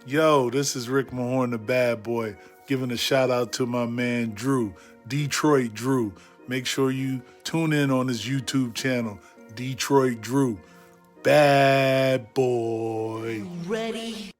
Yo, this is Rick Mahorn, the bad boy, giving a shout out to my man Drew, Detroit Drew. Make sure you tune in on his YouTube channel, Detroit Drew. Bad boy. Ready?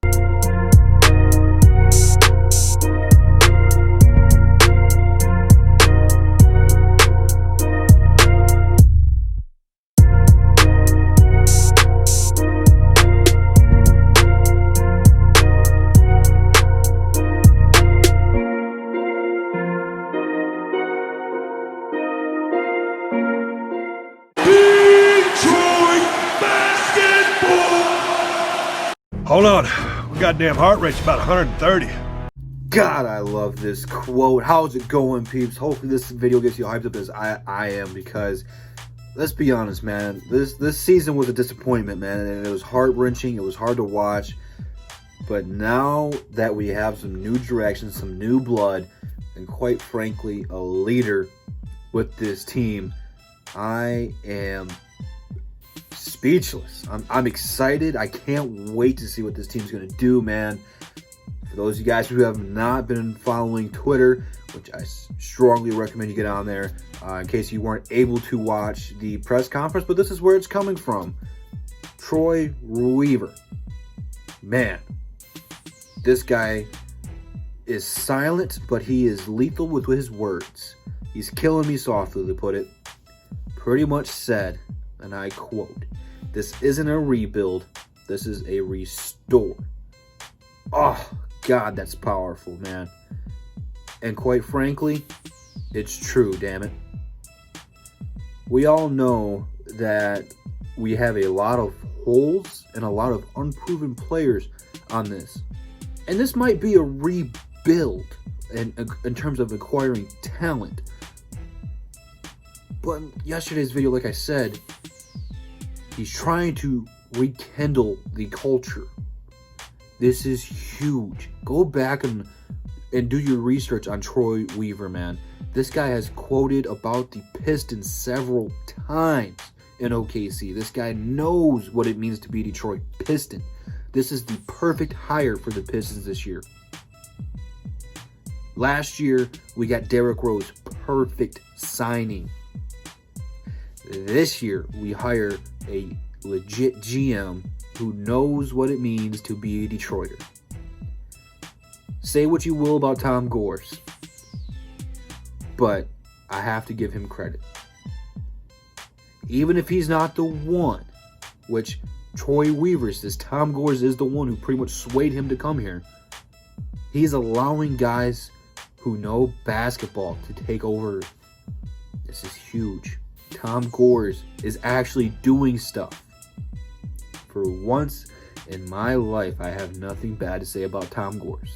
Hold on. My goddamn heart rate's about 130. God, I love this quote. How's it going, peeps? Hopefully this video gets you hyped up as I am, because let's be honest, man. This season was a disappointment, man, and it was heart-wrenching. It was hard to watch. But now that we have some new direction, some new blood, and quite frankly, a leader with this team, I am speechless. I'm excited. I can't wait to see what this team's going to do, man. For those of you guys who have not been following Twitter, which I strongly recommend you get on there, in case you weren't able to watch the press conference, but this is where it's coming from. Troy Weaver. Man, this guy is silent, but he is lethal with his words. He's killing me softly, to put it. Pretty much said, and I quote, "This isn't a rebuild, this is a restore." Oh, God, that's powerful, man. And quite frankly, it's true, damn it. We all know that we have a lot of holes and a lot of unproven players on this. And this might be a rebuild in terms of acquiring talent. But in yesterday's video, like I said, he's trying to rekindle the culture. This is huge. Go back and do your research on Troy Weaver, man. This guy has quoted about the Pistons several times in OKC. This guy knows what it means to be a Detroit Piston. This is the perfect hire for the Pistons this year. Last year, we got Derrick Rose. Perfect signing. This year, we hire a legit GM who knows what it means to be a Detroiter. Say what you will about Tom Gores, but I have to give him credit. Even if he's not the one, which Troy Weaver says Tom Gores is the one who pretty much swayed him to come here, he's allowing guys who know basketball to take over. This is huge. Tom Gores is actually doing stuff. For once in my life, I have nothing bad to say about Tom Gores.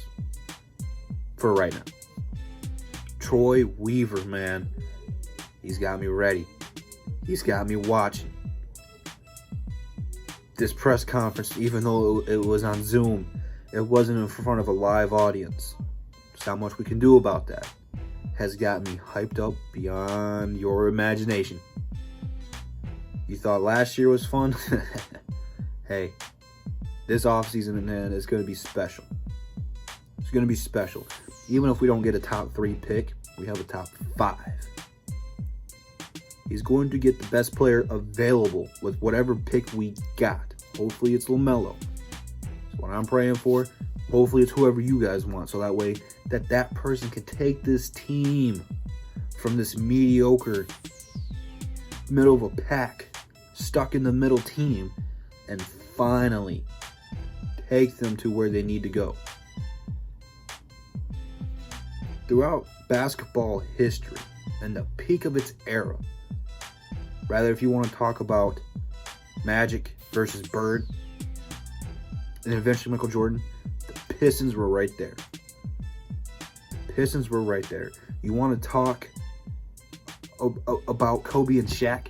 For right now. Troy Weaver, man. He's got me ready. He's got me watching. This press conference, even though it was on Zoom, it wasn't in front of a live audience. There's not much we can do about that. Has got me hyped up beyond your imagination. You thought last year was fun? Hey, this offseason, man, is going to be special. It's going to be special. Even if we don't get a top 3 pick, we have a top 5. He's going to get the best player available with whatever pick we got. Hopefully it's LaMelo. That's what I'm praying for. Hopefully it's whoever you guys want, so that way that person can take this team from this mediocre, middle of a pack, stuck in the middle team, and finally take them to where they need to go. Throughout basketball history and the peak of its era, rather if you want to talk about Magic versus Bird, and eventually Michael Jordan, the Pistons were right there. The Pistons were right there. You want to talk about Kobe and Shaq?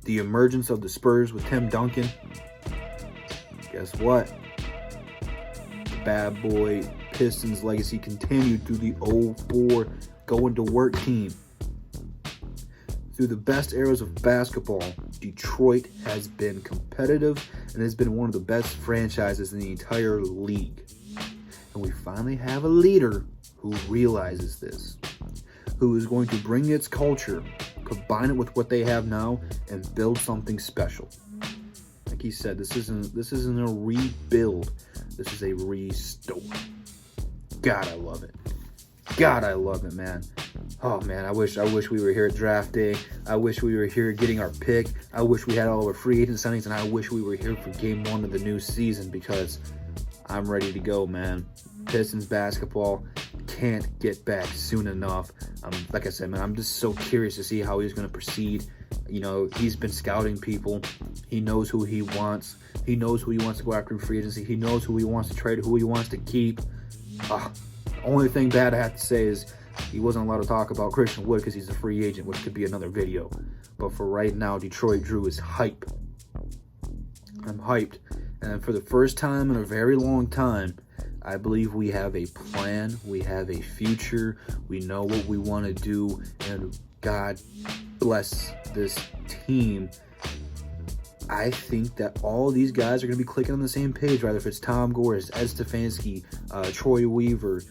The emergence of the Spurs with Tim Duncan? Guess what? The bad boy Pistons legacy continued through the 04 going to work team. Through the best eras of basketball Detroit has been competitive and has been one of the best franchises in the entire league. And we finally have a leader who realizes this, who is going to bring its culture, combine it with what they have now, and build something special. Like he said, this isn't a rebuild. This is a restore. God, I love it. God, I love it, man. Oh man, I wish we were here at draft day. I wish we were here getting our pick. I wish we had all our free agent signings, and I wish we were here for game 1 of the new season, because I'm ready to go, man. Pistons basketball can't get back soon enough. Like I said, man, I'm just so curious to see how he's going to proceed. You know, he's been scouting people. He knows who he wants. He knows who he wants to go after in free agency. He knows who he wants to trade, who he wants to keep. Only thing bad I have to say is he wasn't allowed to talk about Christian Wood because he's a free agent, which could be another video. But for right now, Detroit Drew is hype. I'm hyped. And for the first time in a very long time, I believe we have a plan. We have a future. We know what we want to do. And God bless this team. I think that all these guys are going to be clicking on the same page, rather if it's Tom Gores, Ed Stefanski, Troy Weaver,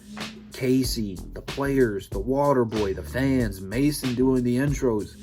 Casey, the players, the water boy, the fans, Mason doing the intros.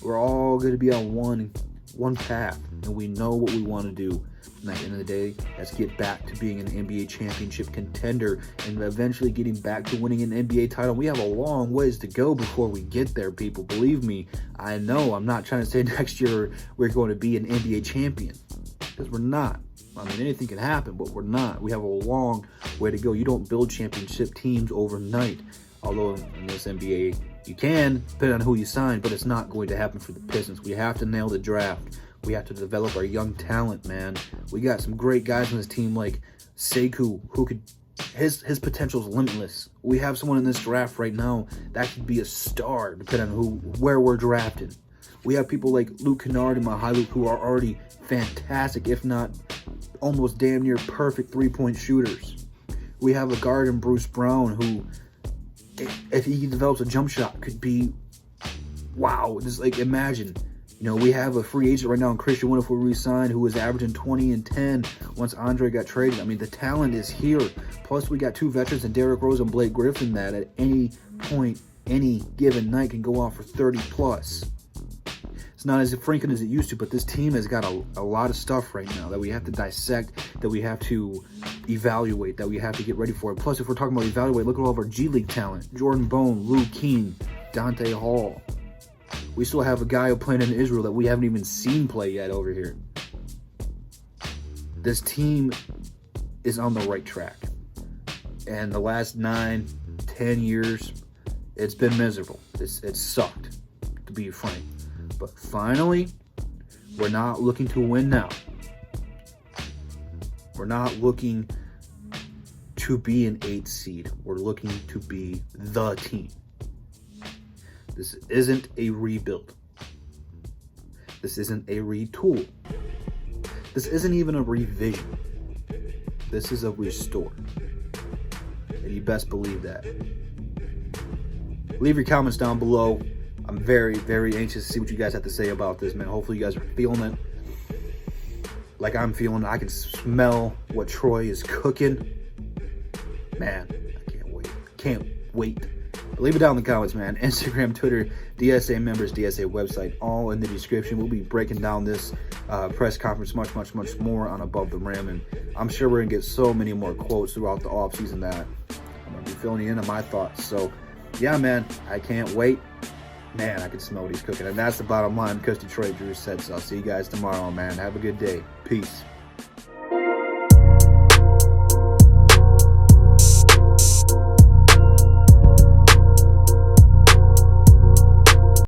We're all going to be on one path, and we know what we want to do. And at the end of the day, let's get back to being an NBA championship contender and eventually getting back to winning an NBA title. We have a long ways to go before we get there, people. Believe me, I know. I'm not trying to say next year we're going to be an NBA champion, because we're not. I mean, anything can happen, but we're not. We have a long way to go. You don't build championship teams overnight. Although in this NBA, you can, depending on who you sign, but it's not going to happen for the Pistons. We have to nail the draft. We have to develop our young talent, man. We got some great guys on this team like Sekou, who could, his potential is limitless. We have someone in this draft right now that could be a star, depending on where we're drafted. We have people like Luke Kennard and Mihailuk who are already fantastic, if not almost damn near perfect three-point shooters. We have a guard in Bruce Brown who, if he develops a jump shot, could be wow. Just like imagine. You know, we have a free agent right now in Christian Wood, if we re-signed, who was averaging 20 and 10 once Andre got traded. I mean, the talent is here. Plus, we got two veterans in Derrick Rose and Blake Griffin that at any point, any given night can go off for 30 plus. It's not as freaking as it used to, but this team has got a lot of stuff right now that we have to dissect, that we have to evaluate, that we have to get ready for. Plus, if we're talking about evaluate, look at all of our G League talent. Jordan Bone, Lou King, Dante Hall. We still have a guy playing in Israel that we haven't even seen play yet over here. This team is on the right track. And the last 9, 10 years, it's been miserable. It's sucked, to be frank. But finally, we're not looking to win now. We're not looking to be an 8 seed. We're looking to be the team. This isn't a rebuild. This isn't a retool. This isn't even a revision. This is a restore. And you best believe that. Leave your comments down below. I'm very, very anxious to see what you guys have to say about this, man. Hopefully you guys are feeling it like I'm feeling it. I can smell what Troy is cooking. Man, I can't wait. Can't wait. But leave it down in the comments, man. Instagram, Twitter, DSA members, DSA website, all in the description. We'll be breaking down this press conference much, much, much more on Above the Rim. And I'm sure we're going to get so many more quotes throughout the offseason that I'm going to be filling you in on my thoughts. So, yeah, man, I can't wait. Man, I can smell what he's cooking. And that's the bottom line because Detroit Drew said so. I'll see you guys tomorrow, man. Have a good day. Peace.